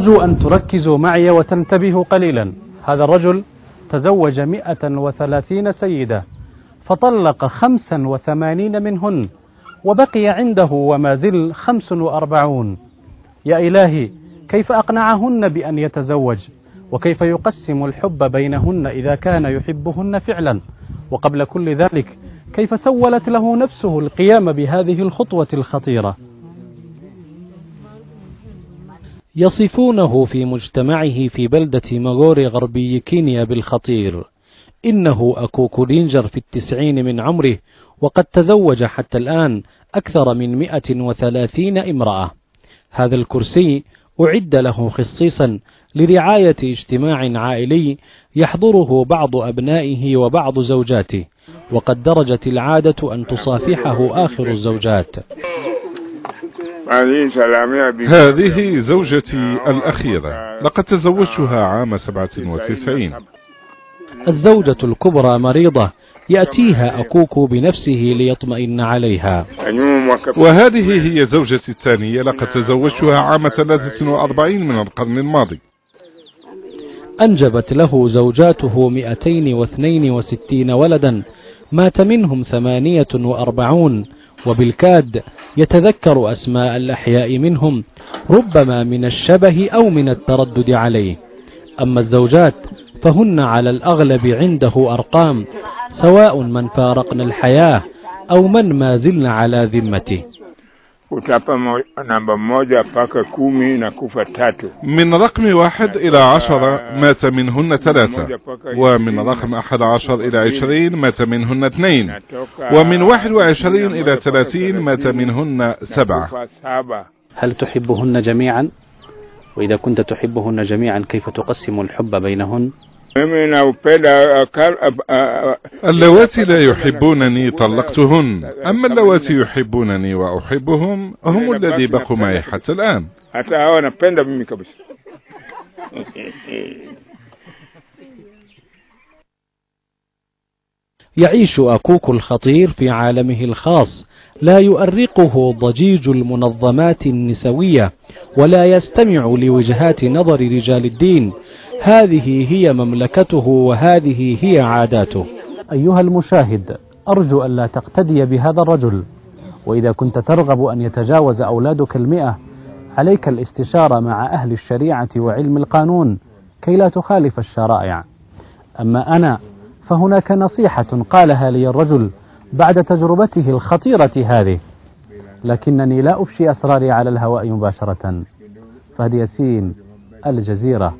أرجو أن تركزوا معي وتنتبهوا قليلا. هذا الرجل تزوج 130 سيدة، فطلق 85 منهن، وبقي عنده وما زل 45. يا إلهي، كيف أقنعهن بأن يتزوج؟ وكيف يقسم الحب بينهن إذا كان يحبهن فعلا؟ وقبل كل ذلك، كيف سولت له نفسه القيام بهذه الخطوة الخطيرة؟ يصفونه في مجتمعه في بلدة مغوري غربي كينيا بالخطير. إنه أكوكو دينجر في 90 من عمره، وقد تزوج حتى الآن أكثر من 130 امرأة. هذا الكرسي أعد له خصيصا لرعاية اجتماع عائلي يحضره بعض أبنائه وبعض زوجاته، وقد درجت العادة أن تصافحه آخر الزوجات. هذه زوجتي الأخيرة، لقد تزوجتها عام 97. الزوجة الكبرى مريضة، يأتيها أكوكو بنفسه ليطمئن عليها. وهذه هي زوجتي الثانية، لقد تزوجتها عام 43 من القرن الماضي. أنجبت له زوجاته 262 ولدا، مات منهم 48، وبالكاد يتذكر أسماء الأحياء منهم، ربما من الشبه أو من التردد عليه. أما الزوجات فهن على الأغلب عنده أرقام، سواء من فارقنا الحياة أو من ما زلنا على ذمته. من رقم 1 إلى 10 مات منهن 3، ومن رقم 11 إلى 20 مات منهن 2، ومن 21 إلى 30 مات منهن 7. هل تحبهن جميعا؟ وإذا كنت تحبهن جميعا، كيف تقسم الحب بينهن؟ اللواتي لا يحبونني طلقتهن، أما اللواتي يحبونني وأحبهم هم الذي بقوا معي حتى الآن. يعيش أكوكو الخطير في عالمه الخاص، لا يؤرقه ضجيج المنظمات النسوية، ولا يستمع لوجهات نظر رجال الدين. هذه هي مملكته، وهذه هي عاداته. أيها المشاهد، أرجو أن لا تقتدي بهذا الرجل، وإذا كنت ترغب أن يتجاوز أولادك 100، عليك الاستشارة مع أهل الشريعة وعلم القانون كي لا تخالف الشرائع. أما أنا فهناك نصيحة قالها لي الرجل بعد تجربته الخطيرة هذه، لكنني لا أفشي أسراري على الهواء مباشرة. فهد ياسين، الجزيرة.